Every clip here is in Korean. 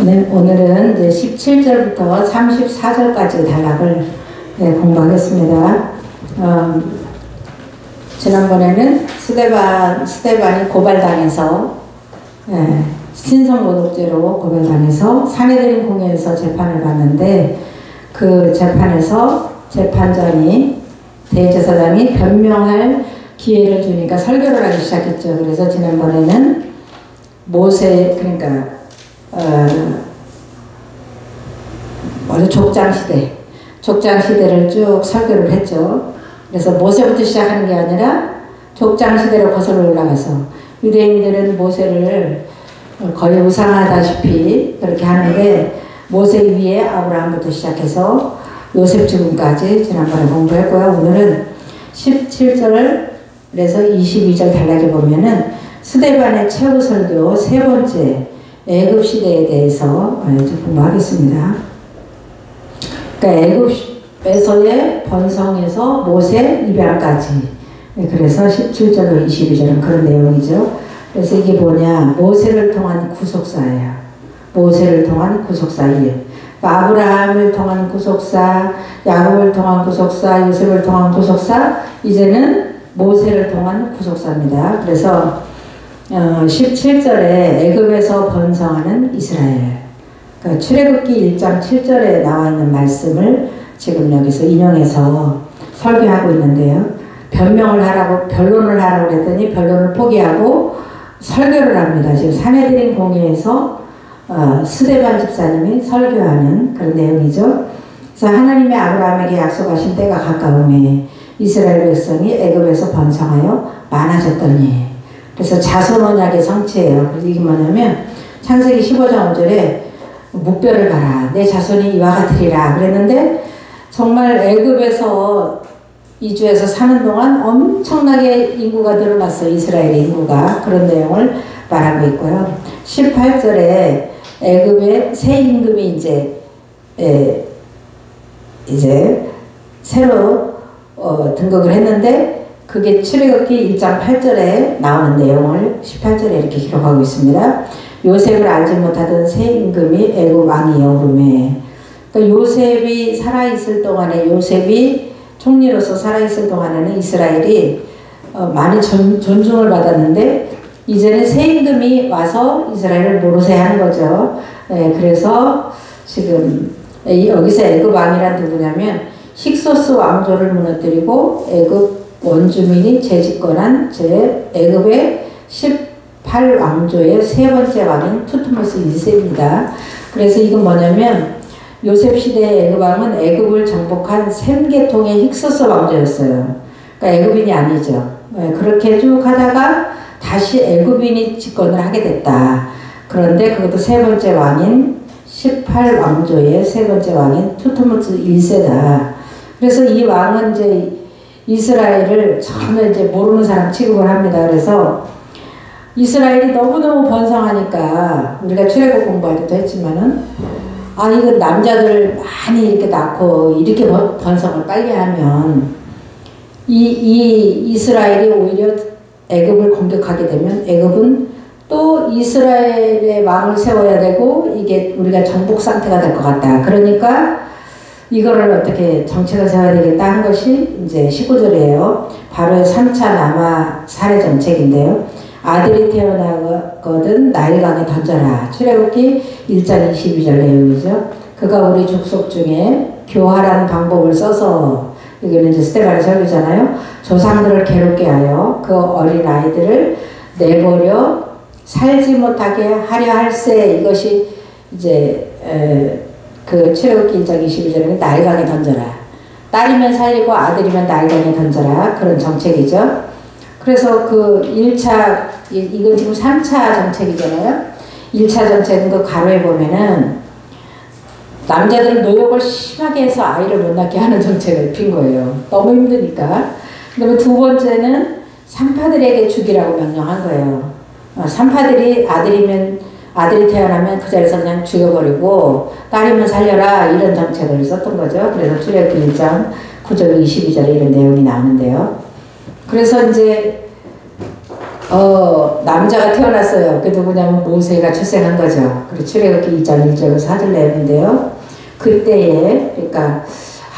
오늘은 이제 17절부터 34절까지 단락을 공부하겠습니다. 지난번에는 스데반이 고발당해서 신성모독죄로 고발당해서 사내들인 공회에서 재판을 받는데, 그 재판에서 재판장이 대제사장이 변명할 기회를 주니까 설교를 하기 시작했죠. 그래서 지난번에는 모세, 그러니까 족장시대를 쭉 설교를 했죠. 그래서 모세부터 시작하는 게 아니라 족장시대로 거슬러 올라가서, 유대인들은 모세를 거의 우상하다시피 그렇게 하는데, 모세 위에 아브라함부터 시작해서 요셉 죽음까지 지난번에 공부했고요. 오늘은 17절에서 22절 단락에 보면은 스데반의 최후 설교 세 번째 애굽 시대에 대해서 공부하겠습니다. 그러니까 애굽에서의 번성에서 모세 입양까지, 그래서 17절로 22절은 그런 내용이죠. 그래서 이게 뭐냐, 모세를 통한 구속사예요. 모세를 통한 구속사 1. 아브라함을 통한 구속사, 야곱을 통한 구속사, 요셉을 통한 구속사, 이제는 모세를 통한 구속사입니다. 그래서 17절에 애굽에서 번성하는 이스라엘, 그러니까 출애굽기 1장 7절에 나와 있는 말씀을 지금 여기서 인용해서 설교하고 있는데요. 변론을 하라고 했더니 변론을 포기하고 설교를 합니다. 지금 사내들인 공회에서 스데반 집사님이 설교하는 그런 내용이죠. 그래서 하나님의 아브라함에게 약속하신 때가 가까우매 이스라엘 백성이 애굽에서 번성하여 많아졌더니, 그래서 자손 언약의 성취예요. 그래서 이게 뭐냐면 창세기 15장 5절에 묵별을 봐라, 내 자손이 이와 같으리라 그랬는데, 정말 애굽에서 이주해서 사는 동안 엄청나게 인구가 늘어났어요. 이스라엘의 인구가. 그런 내용을 말하고 있고요. 18절에 애굽의 새 임금이 이제 새로 등극을 했는데, 그게 출애굽기 1장 8절에 나오는 내용을 18절에 이렇게 기록하고 있습니다. 요셉을 알지 못하던 새 임금이 애굽 왕이여 오르매. 그러니까 요셉이 살아있을 동안에, 요셉이 총리로서 살아있을 동안에는 이스라엘이 많이 존중을 받았는데, 이제는 새 임금이 와서 이스라엘을 노릇해 하는 거죠. 그래서 지금 여기서 애굽 왕이란 누구냐면, 힉소스 왕조를 무너뜨리고 애굽 원주민이 재집권한 애굽의 18왕조의 세 번째 왕인 투트모스 1세입니다. 그래서 이건 뭐냐면, 요셉 시대의 애굽 왕은 애굽을 정복한 셈계통의 힉소스 왕조였어요. 그러니까 애굽인이 아니죠. 그렇게 쭉 하다가 다시 애굽인이 집권을 하게 됐다. 그런데 그것도 세 번째 왕인 18왕조의 세 번째 왕인 투트모스 1세다. 그래서 이 왕은 이제 이스라엘을 전혀 이제 모르는 사람 취급을 합니다. 그래서 이스라엘이 너무너무 번성하니까, 우리가 출애굽 공부할 때도 했지만은, 이거 남자들 많이 이렇게 낳고 이렇게 번성을 빨리 하면 이 이스라엘이 오히려 애굽을 공격하게 되면 애굽은 또 이스라엘의 왕을 세워야 되고, 이게 우리가 정복 상태가 될 것 같다. 그러니까 이거를 어떻게 정책을 세워야 되겠다 한 것이 이제 19절이에요. 바로의 3차 남아 살해 정책인데요. 아들이 태어나거든 나일강에 던져라. 출애굽기 1장 22절 내용이죠. 그가 우리 족속 중에 교활한 방법을 써서, 여기는 이제 스데반의 설교잖아요. 조상들을 괴롭게 하여 그 어린 아이들을 내버려 살지 못하게 하려 할세. 이것이 이제 그 출애굽기 1장 22절에 나일강에 던져라. 딸이면 살리고 아들이면 나일강에 던져라. 그런 정책이죠. 그래서 그 1차, 이건 지금 3차 정책이잖아요. 1차 정책은 그 가로에 보면은 남자들은 노역을 심하게 해서 아이를 못 낳게 하는 정책을 핀 거예요. 너무 힘드니까. 그다음에 두 번째는 산파들에게 죽이라고 명령한 거예요. 산파들이 아들이 태어나면 그 자리에서 그냥 죽여버리고, 딸이면 살려라, 이런 정책을 썼던 거죠. 그래서 출애굽기 1장 9절 22절에 이런 내용이 나오는데요. 그래서 이제 남자가 태어났어요. 그게 누구냐면 모세가 출생한 거죠. 그리고 출애굽기 2장 1절로 4절 내용인데요. 그때에 그러니까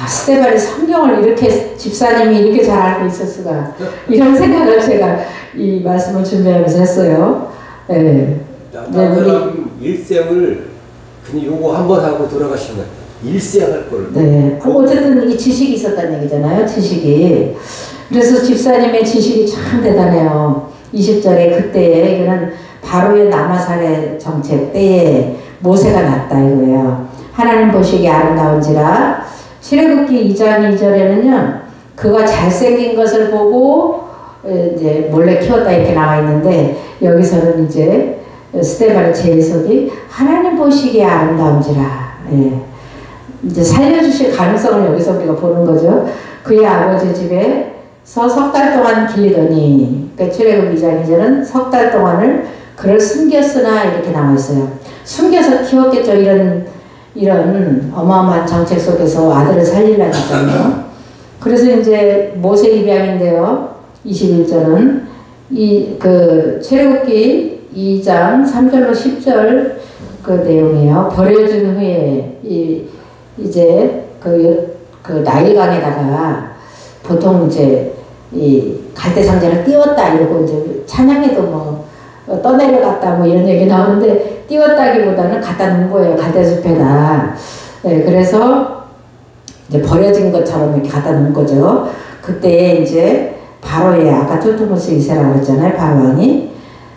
스데반이 성경을 이렇게 집사님이 이렇게 잘 알고 있었을까 이런 생각을 제가 이 말씀을 준비하면서 했어요. 네. 사람 일생을 그냥 요거 한 번 하고 돌아가신 것 같아요. 일생할 거를. 네. 어쨌든 이 지식이 있었다는 얘기잖아요. 지식이. 그래서 집사님의 지식이 참 대단해요. 20절에 그때에 이거는 바로의 남아살의 정책 때에 모세가 났다 이거예요. 하나님 보시기에 아름다운지라. 출애굽기 2장 2절에는요. 그가 잘생긴 것을 보고 이제 몰래 키웠다 이렇게 나와 있는데 여기서는 이제 스데반의 제해석이 하나님 보시기에 아름다운지라. 예. 이제 살려주실 가능성을 여기서 우리가 보는 거죠. 그의 아버지 집에서 석 달 동안 길리더니, 그러니까 출애굽 2장 2절은 석 달 동안을 그를 숨겼으나 이렇게 나와 있어요. 숨겨서 키웠겠죠. 이런 어마어마한 정책 속에서 아들을 살리려니까요. 그래서 이제 모세 입양인데요. 21절은 출애굽기 2장 3절로 10절 그 내용이에요. 버려진 후에 이제 그 나일강에다가 보통 이제 이 갈대 상자를 띄웠다 이러고 이제 찬양에도 뭐 떠내려갔다 뭐 이런 얘기 나오는데 띄웠다기보다는 갖다 놓은 거예요. 갈대숲에다. 네, 그래서 이제 버려진 것처럼 이렇게 갖다 놓은 거죠. 그때 이제 바로의 아까 툴투모스 2세라고 했잖아요. 바로 왕이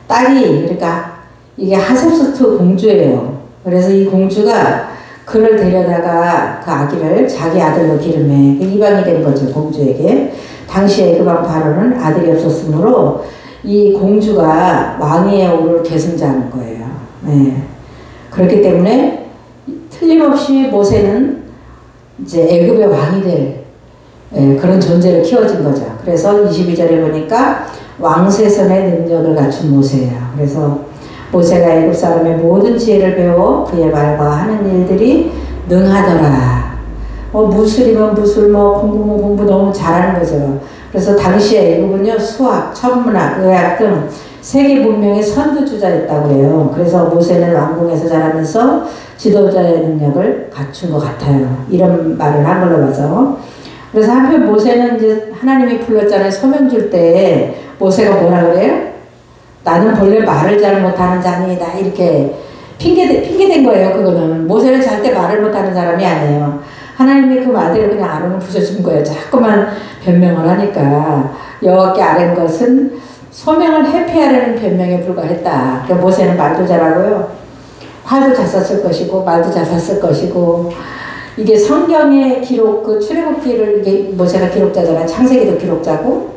딸이 그러니까 이게 하셉스트 공주예요. 그래서 이 공주가 그를 데려다가 그 아기를 자기 아들로 기름해 이방이 된 거죠. 공주에게. 당시에 애굽 왕 바로는 아들이 없었으므로 이 공주가 왕위에 오를 계승자인 거예요. 네. 그렇기 때문에 틀림없이 모세는 이제 애굽의 왕이 될 그런 존재로 키워진 거죠. 그래서 22절에 보니까 왕세선의 능력을 갖춘 모세예요. 그래서 모세가 애굽 사람의 모든 지혜를 배워 그의 말과 하는 일들이 능하더라. 무술이면 무술, 공부면 공부 너무 잘하는 거죠. 그래서 당시에 애굽은요 수학, 천문학, 의학 등 세계 문명의 선두주자였다고 해요. 그래서 모세는 왕궁에서 자라면서 지도자의 능력을 갖춘 것 같아요. 이런 말을 한 걸로 봐서. 그래서 한편 모세는 이제 하나님이 불렀잖아요. 소명 줄 때 모세가 뭐라 그래요? 나는 본래 말을 잘 못하는 자니다 이렇게 핑계된 거예요. 그거는 모세는 절대 말을 못하는 사람이 아니에요. 하나님이 그 말대로 그냥 아론을 부셔준 거예요. 자꾸만 변명을 하니까 여호와께 아뢰는 것은 소명을 회피하려는 변명에 불과했다. 그러니까 모세는 말도 잘하고요. 활도 잘 썼을 것이고 말도 잘 썼을 것이고 이게 성경의 기록 그 출애굽기를 이게 모세가 기록자잖아요. 창세기도 기록자고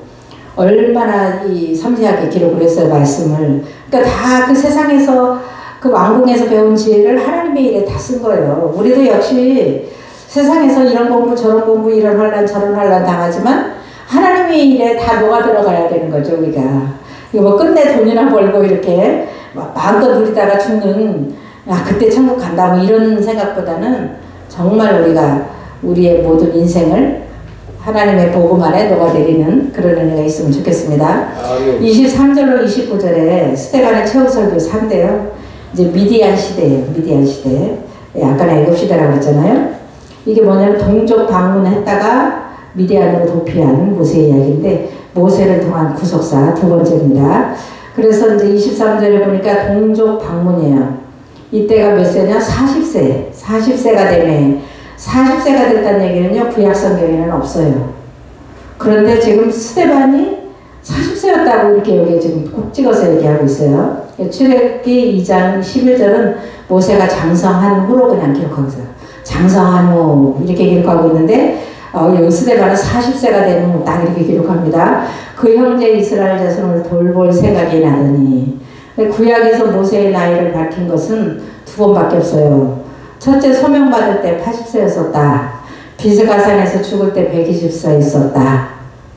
얼마나 이 섬세하게 기록을 했어요. 말씀을. 그러니까 다 그 세상에서 그 왕궁에서 배운 지혜를 하나님의 일에 다 쓴 거예요. 우리도 역시 세상에서 이런 공부 저런 공부 이런 환란 저런 환란 당하지만 하나님의 일에 다 녹아 들어가야 되는 거죠. 우리가 이거 뭐 끝내 돈이나 벌고 이렇게 마음껏 누리다가 죽는 그때 천국 간다 뭐 이런 생각보다는 정말 우리가 우리의 모든 인생을 하나님의 복음 안에 녹아내리는 그런 은혜가 있으면 좋겠습니다. 23절로 29절에 스데반의 최후 설교 3대요. 이제 미디안 시대예요. 미디안 시대. 아까는 애굽 시대라고 했잖아요. 이게 뭐냐면 동족 방문했다가 미디안으로 도피한 모세 이야기인데 모세를 통한 구속사 두 번째입니다. 그래서 이제 23절에 보니까 동족 방문이에요. 이때가 몇 세냐? 40세. 40세가 되네. 40세가 됐다는 얘기는요. 구약 성경에는 없어요. 그런데 지금 스데반이 40세였다고 이렇게 여기 지금 꼭 찍어서 얘기하고 있어요. 출애굽기 2장 11절은 모세가 장성한 후로 그냥 기록하고 있어요. 장성한 후 이렇게 기록하고 있는데 여기 스데반은 40세가 된 후 딱 이렇게 기록합니다. 그 형제 이스라엘 자손을 돌볼 생각이 나더니 구약에서 모세의 나이를 밝힌 것은 두 번밖에 없어요. 첫째 소명받을 때 80세였었다. 비스가산에서 죽을 때 120세 있었다.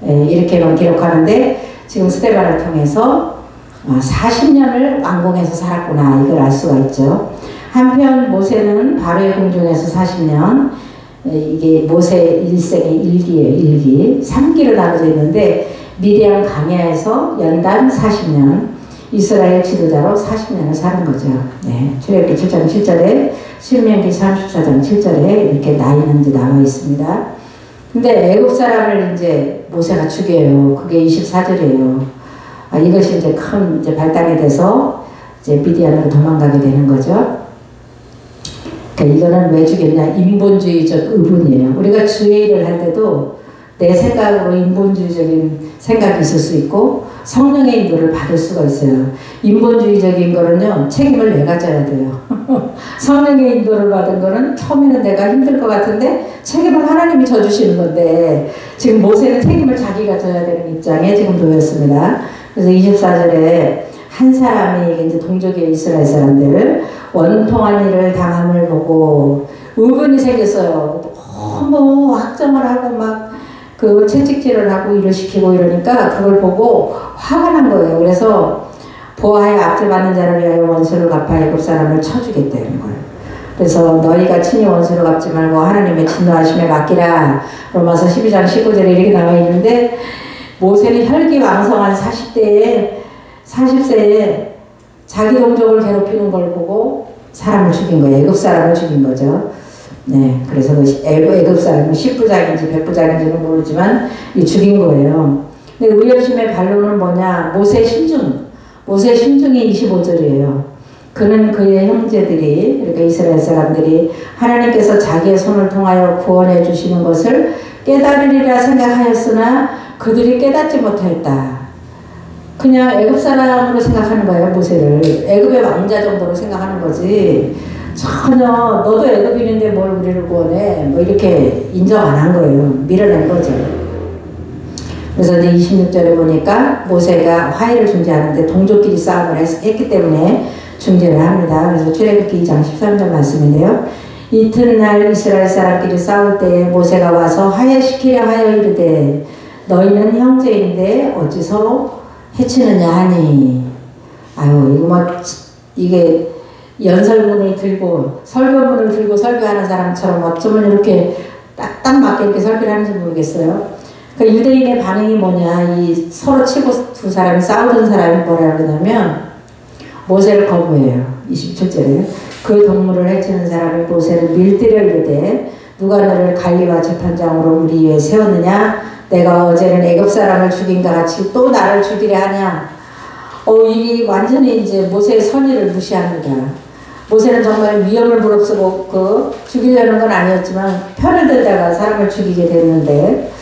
이렇게만 기록하는데 지금 스데반을 통해서 40년을 왕궁에서 살았구나 이걸 알 수가 있죠. 한편 모세는 바로의 궁중에서 40년 이게 모세 일생의 일기예요. 일기 3기로 나눠져 있는데 미디안 광야에서 연단 40년, 이스라엘 지도자로 40년을 사는 거죠. 네, 출애굽기 7장 7절에, 신명기 34장 7절에 이렇게 나이는 이제 나와 있습니다. 근데 애굽 사람을 이제 모세가 죽여요. 그게 24절이에요. 이것이 이제 큰 이제 발단이 돼서 이제 미디안으로 도망가게 되는 거죠. 그러니까 이거는 왜 죽였냐? 인본주의적 의분이에요. 우리가 주의 일을 할 때도 내 생각으로 인본주의적인 생각이 있을 수 있고 성령의 인도를 받을 수가 있어요. 인본주의적인 거는요, 책임을 내가 져야 돼요. 성령의 인도를 받은 거는 처음에는 내가 힘들 것 같은데 책임을 하나님이 져주시는 건데, 지금 모세는 책임을 자기가 져야 되는 입장에 지금 놓였습니다. 그래서 24절에 한 사람이 이제 동족의 이스라엘 사람들 원통한 일을 당함을 보고 의분이 생겼어요. 너무 확정을 하고 막 그 채찍질을 하고 일을 시키고 이러니까 그걸 보고 화가 난 거예요. 그래서 보아하여 압제받는 자를 위하여 원수를 갚아 애굽 사람을 쳐주겠다는 거예요. 그래서 너희가 친히 원수를 갚지 말고 하나님의 진노하심에 맡기라. 로마서 12장 19절에 이렇게 나와 있는데, 모세는 혈기왕성한 40세에 자기 동족을 괴롭히는 걸 보고 사람을 죽인 거예요. 애굽 사람을 죽인 거죠. 네, 그래서 애굽 사람은 10부작인지 100부작인지는 모르지만 죽인 거예요. 근데 의협심의 반론은 뭐냐? 모세의 심중이 25절이에요. 그는 그의 형제들이, 그러니까 이스라엘 사람들이 하나님께서 자기의 손을 통하여 구원해 주시는 것을 깨달으리라 생각하였으나 그들이 깨닫지 못하였다. 그냥 애굽 사람으로 생각하는 거예요. 모세를 애굽의 왕자 정도로 생각하는 거지, 전혀 너도 애굽인인데 뭘 우리를 구원해, 뭐 이렇게 인정 안 한 거예요. 밀어낸 거죠. 그래서 이제 26절에 보니까 모세가 화해를 중재하는데 동족끼리 싸움을 했기 때문에 중재를 합니다. 그래서 출애굽기 2장 13절 말씀인데요. 이튿날 이스라엘 사람끼리 싸울 때에 모세가 와서 화해시키려 하여 이르되 너희는 형제인데 어찌 서로 해치느냐 하니. 아유, 이거 뭐 이게 연설문을 들고 설교문을 들고 설교하는 사람처럼 어쩌면 이렇게 딱 맞게 이렇게 설교를 하는지 모르겠어요. 그러니까 유대인의 반응이 뭐냐, 이 서로 치고 두 사람이 싸우던 사람이 뭐라 그러냐면 모세를 거부해요. 27절에 그 동물을 해치는 사람이 모세를 밀들여 이르되 누가 너를 관리와 재판장으로 우리 위에 세웠느냐? 내가 어제는 애굽 사람을 죽인과 같이 또 나를 죽이려 하냐? 이 완전히 이제 모세의 선의를 무시합니다. 모세는 정말 위험을 무릅쓰고 죽이려는 건 아니었지만 편을 들다가 사람을 죽이게 됐는데,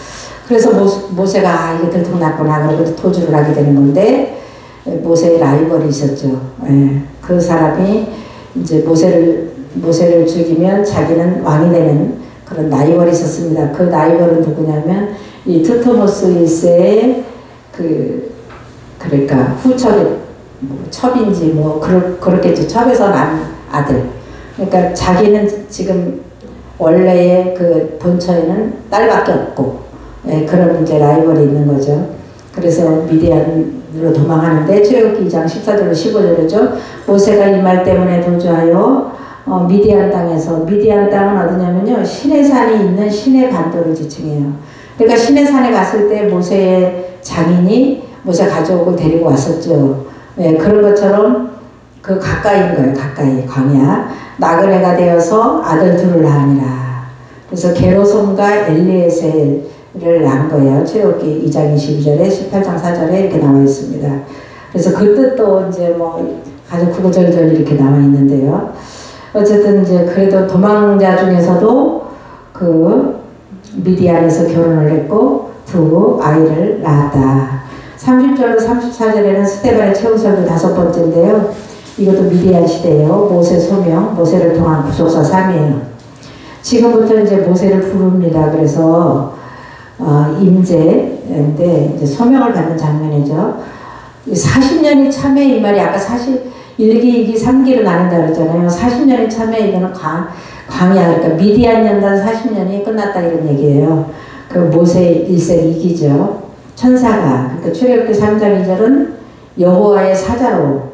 그래서 모세가 이게 들통났구나 그러고 도주를 하게 되는 건데, 모세의 라이벌이 있었죠. 예, 그 사람이 이제 모세를 죽이면 자기는 왕이 되는 그런 라이벌이 있었습니다. 그 라이벌은 누구냐면 이 트토모스 1세의 그러니까 후척의 첩인지 그렇겠죠. 첩에서 난 아들. 그러니까 자기는 지금 원래의 그 본처에는 딸밖에 없고, 예, 그런 이제 라이벌이 있는 거죠. 그래서 미디안으로 도망하는데 출애굽기 2장 14절로 15절이죠. 모세가 이 말 때문에 도주하여 미디안 땅에서, 미디안 땅은 어디냐면요, 시내산이 있는 시내 반도를 지칭해요. 그러니까 시내산에 갔을 때 모세의 장인이 모세 가족을 데리고 왔었죠. 네, 그런 것처럼 그 가까이인 거예요. 가까이 광야. 나그네가 되어서 아들 둘을 낳으니라. 그래서 게로솜과 엘리에셀을 낳은 거예요. 출애굽기 2장 22절에 18장 4절에 이렇게 나와 있습니다. 그래서 그 뜻도 이제 뭐 아주 구구절절 이렇게 나와 있는데요. 어쨌든 이제 그래도 도망자 중에서도 그 미디안에서 결혼을 했고 두 아이를 낳았다. 30절로 34절에는 스데반의 최후설도 5번째인데요. 이것도 미디안 시대예요. 모세 소명, 모세를 통한 구속사 3이에요. 지금부터 이제 모세를 부릅니다. 그래서 임재인데 이제 소명을 받는 장면이죠. 40년이 참에, 이 말이 아까 1기, 2기, 3기로 나눈다 그랬잖아요. 40년이 참에, 이거는 광야, 그러니까 미디안 연단 40년이 끝났다 이런 얘기예요. 그 모세 1세 2기죠. 천사가, 그러니까 출애굽기 3장 2절은 여호와의 사자로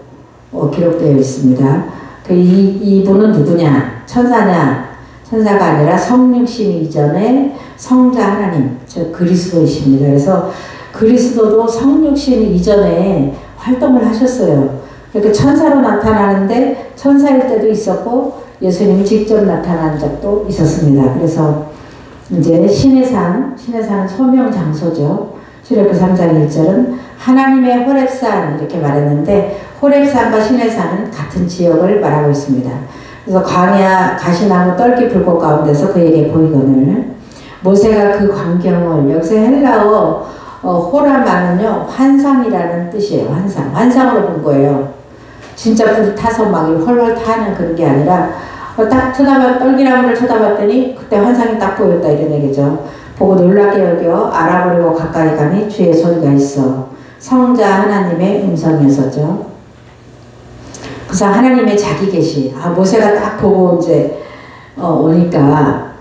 기록되어 있습니다. 이분은 누구냐? 천사냐? 천사가 아니라 성육신 이전에 성자 하나님, 즉 그리스도이십니다. 그래서 그리스도도 성육신 이전에 활동을 하셨어요. 이렇게 천사로 나타나는데 천사일 때도 있었고 예수님이 직접 나타난 적도 있었습니다. 그래서 이제 시내산은 소명 장소죠. 출애굽기 3장 1절은 하나님의 호렙산 이렇게 말했는데 호렙산과 시내산은 같은 지역을 말하고 있습니다. 그래서 광야 가시나무 떨기 불꽃 가운데서 그에게 보이거늘 모세가 그 광경을 여기서 헬라어 호라마는요 환상이라는 뜻이에요. 환상으로 본 거예요. 진짜 불 타서 막 헐헐 타는 그런 게 아니라 딱 떨기나무를 쳐다봤더니 그때 환상이 딱 보였다 이런 얘기죠. 보고 놀랍게 여겨 알아보려고 가까이 가니 주의 소리가 있어. 성자 하나님의 음성이었었죠. 그래서 하나님의 자기 계시. 모세가 딱 보고 이제 오니까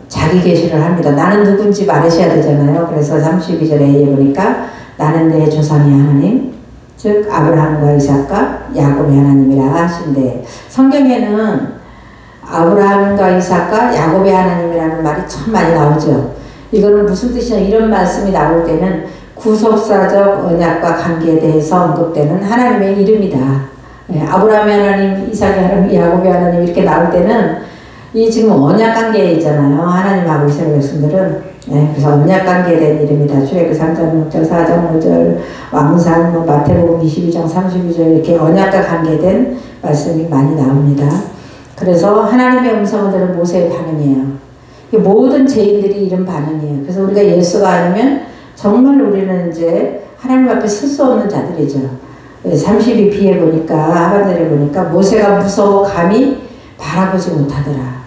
자기 계시를 합니다. 나는 누군지 말하셔야 되잖아요. 그래서 32절에 보니까 나는 내 조상의 하나님, 즉 아브라함과 이삭과 야곱의 하나님이라 하신대. 성경에는 아브라함과 이삭과 야곱의 하나님이라는 말이 참 많이 나오죠. 이거는 무슨 뜻이냐 이런 말씀이 나올 때는 구속사적 언약과 관계에 대해서 언급되는 하나님의 이름이다. 아브라함의 하나님, 이삭의 하나님, 야곱의 하나님 이렇게 나올 때는 이 지금 언약 관계에 있잖아요. 하나님하고 이스라엘 백성들은. 그래서 언약 관계에 대한 이름이다. 출애굽기 3장 6절, 4장 5절, 왕상, 마태복음 22장 32절 이렇게 언약과 관계된 말씀이 많이 나옵니다. 그래서 하나님의 음성을 들은 모세의 반응이에요. 모든 죄인들이 이런 반응이에요. 그래서 우리가 예수가 아니면 정말 우리는 이제 하나님 앞에 설 수 없는 자들이죠. 32b에 보니까 하반절에 보니까 모세가 무서워 감히 바라보지 못하더라.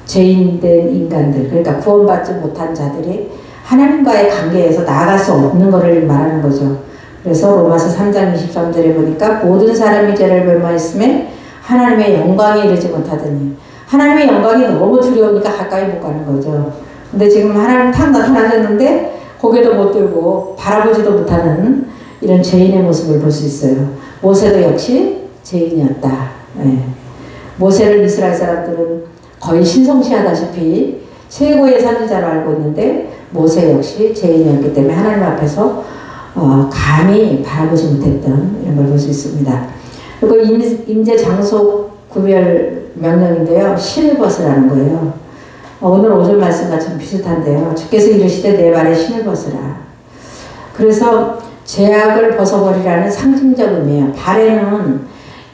죄인된 인간들 그러니까 구원받지 못한 자들이 하나님과의 관계에서 나아갈 수 없는 것을 말하는 거죠. 그래서 로마서 3장 23절에 보니까 모든 사람이 죄를 범하였음에 하나님의 영광에 이르지 못하더니 하나님의 영광이 너무 두려우니까 가까이 못 가는 거죠. 근데 지금 하나님 탁 나타나셨는데 고개도 못 들고 바라보지도 못하는 이런 죄인의 모습을 볼 수 있어요. 모세도 역시 죄인이었다. 모세를 이스라엘 사람들은 거의 신성시하다시피 최고의 선지자로 알고 있는데 모세 역시 죄인이었기 때문에 하나님 앞에서 감히 바라보지 못했던 이런 걸 볼 수 있습니다. 그리고 임재 장소 구별 명령인데요. 신을 벗으라는 거예요. 오늘 오전 말씀과 좀 비슷한데요. 주께서 이르시되 내 발에 신을 벗으라. 그래서 죄악을 벗어버리라는 상징적 의미예요. 발에는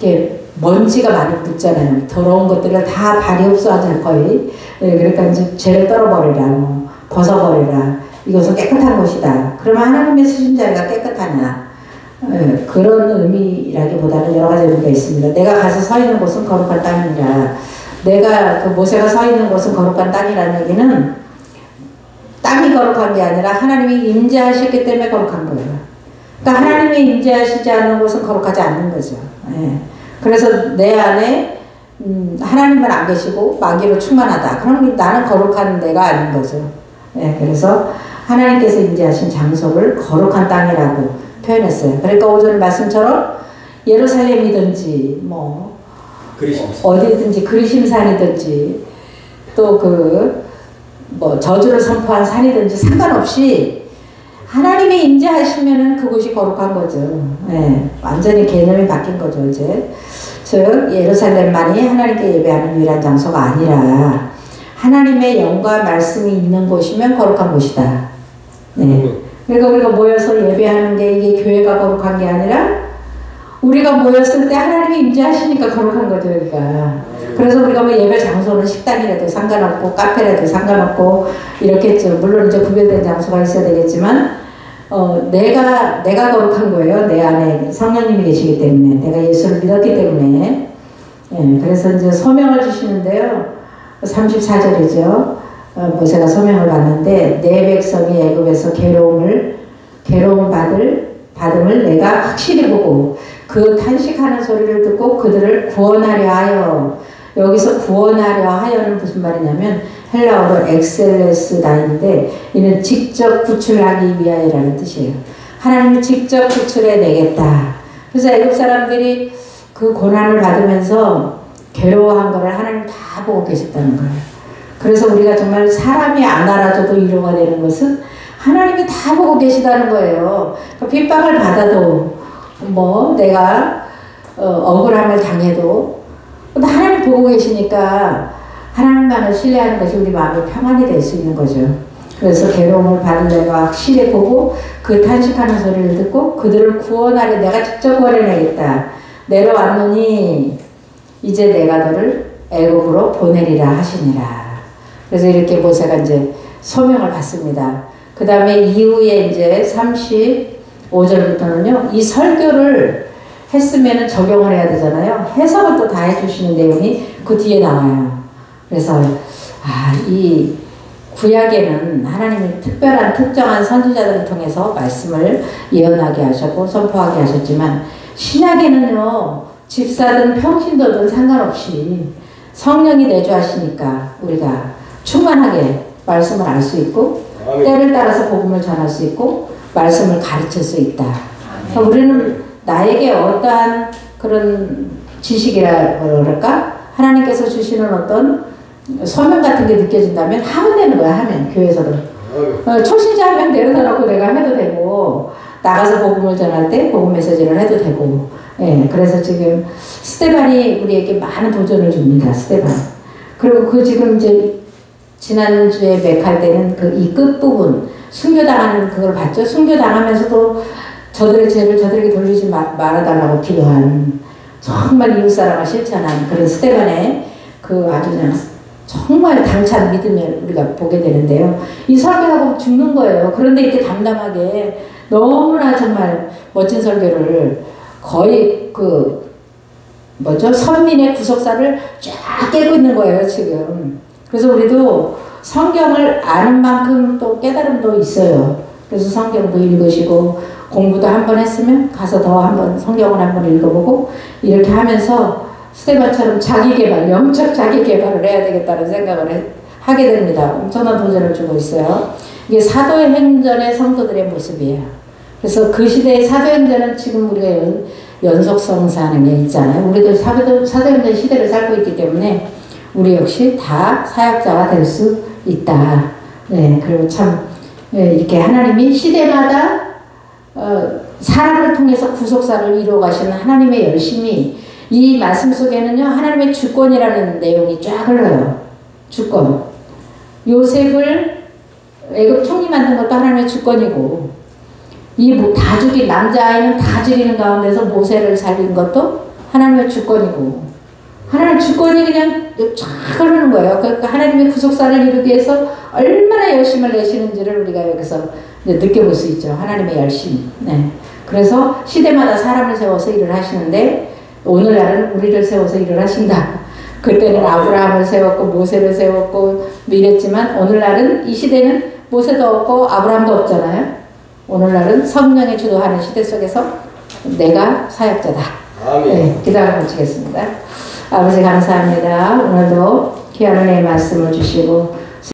이렇게 먼지가 많이 붙잖아요. 더러운 것들을 다 발이 흡수하잖아요. 거의. 그러니까 이제 죄를 떨어버리라, 벗어버리라. 이것은 깨끗한 곳이다. 그러면 하나님의 쓰신 자리가 깨끗하냐? 그런 의미라기보다는 여러 가지 의미가 있습니다. 내가 가서 서 있는 곳은 거룩한 땅이라. 내가 그 모세가 서 있는 곳은 거룩한 땅이라는 얘기는 땅이 거룩한 게 아니라 하나님이 임재하셨기 때문에 거룩한 거예요. 그러니까 하나님이 임재하시지 않는 곳은 거룩하지 않는 거죠. 그래서 내 안에 하나님만 안 계시고 마귀로 충만하다. 그럼 나는 거룩한 데가 아닌 거죠. 그래서 하나님께서 임재하신 장소를 거룩한 땅이라고 표현했어요. 그러니까 오늘 말씀처럼 예루살렘이든지 뭐 어디든지 그리심산이든지 또 뭐 저주를 선포한 산이든지 상관없이 하나님이 임재하시면은 그곳이 거룩한 거죠. 완전히 개념이 바뀐 거죠, 이제. 즉, 예루살렘만이 하나님께 예배하는 유일한 장소가 아니라 하나님의 영과 말씀이 있는 곳이면 거룩한 곳이다. 그러니까 우리가 모여서 예배하는 게 이게 교회가 거룩한 게 아니라 우리가 모였을 때 하나님이 임재하시니까 거룩한 거죠, 여기가. 그래서 우리가 뭐 예배 장소는 식당이라도 상관없고 카페라도 상관없고 이렇겠죠. 물론 이제 구별된 장소가 있어야 되겠지만 내가 거룩한 거예요. 내 안에 성령님이 계시기 때문에 내가 예수를 믿었기 때문에. 그래서 이제 소명을 주시는데요. 34절이죠. 모세가 소명을 받는데 내 백성이 애굽에서 괴로움 받음을 내가 확실히 보고 그 탄식하는 소리를 듣고 그들을 구원하려 하여. 여기서 구원하려 하여는 무슨 말이냐면 헬라어로 엑셀레스다인데 이는 직접 구출하기 위하여라는 뜻이에요. 하나님이 직접 구출해 내겠다. 그래서 애굽 사람들이 그 고난을 받으면서 괴로워한 거를 하나님 다 보고 계셨다는 거예요. 그래서 우리가 정말 사람이 안 알아줘도 위로가 되는 것은 하나님이 다 보고 계시다는 거예요. 그러니까 핍박을 받아도 뭐 내가 억울함을 당해도 하나님 보고 계시니까 하나님만을 신뢰하는 것이 우리 마음의 평안이 될 수 있는 거죠. 그래서 괴로움을 받은 내가 확실히 보고 그 탄식하는 소리를 듣고 그들을 구원하려 내가 직접 구원해내겠다. 내려왔노니 이제 내가 너를 애굽으로 보내리라 하시니라. 그래서 이렇게 모세가 이제 소명을 받습니다. 그 다음에 이후에 이제 35절부터는요, 이 설교를 했으면 적용을 해야 되잖아요. 해석을 또 다 해주시는 내용이 그 뒤에 나와요. 그래서, 이 구약에는 하나님이 특별한 특정한 선지자들을 통해서 말씀을 예언하게 하셨고 선포하게 하셨지만, 신약에는요, 집사든 평신도든 상관없이 성령이 내주하시니까 우리가 충만하게 말씀을 알 수 있고, 때를 따라서 복음을 전할 수 있고, 말씀을 가르칠 수 있다. 그러니까 우리는 나에게 어떠한 그런 지식이라 그럴까? 하나님께서 주시는 어떤 소명 같은 게 느껴진다면 하면 되는 거야, 하면. 교회에서도. 초신자 한 명 데려다 놓고 내가 해도 되고, 나가서 복음을 전할 때 복음 메시지를 해도 되고. 예, 그래서 지금 스테반이 우리에게 많은 도전을 줍니다, 스테반. 그리고 그 지금 이제 지난주에 맥할 때는 그 이 끝부분, 순교당하는 그걸 봤죠? 순교당하면서도 저들의 죄를 저들에게 돌리지 말아달라고 기도한, 정말 이웃사랑을 실천한 그런 스테반의 그 아주 그냥 정말 당찬 믿음을 우리가 보게 되는데요. 이 설교하고 죽는 거예요. 그런데 이렇게 담담하게 너무나 정말 멋진 설교를 거의 선민의 구속사를 쫙 깨고 있는 거예요, 지금. 그래서 우리도 성경을 아는 만큼 또 깨달음도 있어요. 그래서 성경도 읽으시고 공부도 한번 했으면 가서 더 한번 성경을 한번 읽어보고 이렇게 하면서 스테반처럼 자기개발, 영적 자기개발을 해야 되겠다는 생각을 하게 됩니다. 엄청난 도전을 주고 있어요. 이게 사도행전의 성도들의 모습이에요. 그래서 그 시대의 사도행전은 지금 우리가 연속성사하는 게 있잖아요. 우리도 사도행전 시대를 살고 있기 때문에 우리 역시 다 사역자가 될 수 있다. 네, 그리고 참 이렇게 하나님이 시대마다 사람을 통해서 구속사를 이루어 가시는 하나님의 열심이 이 말씀 속에는요, 하나님의 주권이라는 내용이 쫙 흘러요. 주권. 요셉을 애굽 총리 만든 것도 하나님의 주권이고, 다 죽인, 남자아이는 다 죽이는 가운데서 모세를 살린 것도 하나님의 주권이고, 하나님의 주권이 그냥 쫙 흐르는 거예요. 그러니까 하나님의 구속사를 이루기 위해서 얼마나 열심을 내시는지를 우리가 여기서 이제 느껴볼 수 있죠. 하나님의 열심. 네. 그래서 시대마다 사람을 세워서 일을 하시는데, 오늘날은 우리를 세워서 일을 하신다. 그때는 아브라함을 세웠고 모세를 세웠고 이랬지만 오늘날은 이 시대는 모세도 없고 아브라함도 없잖아요. 오늘날은 성령이 주도하는 시대 속에서 내가 사역자다. 네, 기도하고 마치겠습니다. 아버지 감사합니다. 오늘도 귀한 은혜의 말씀을 주시고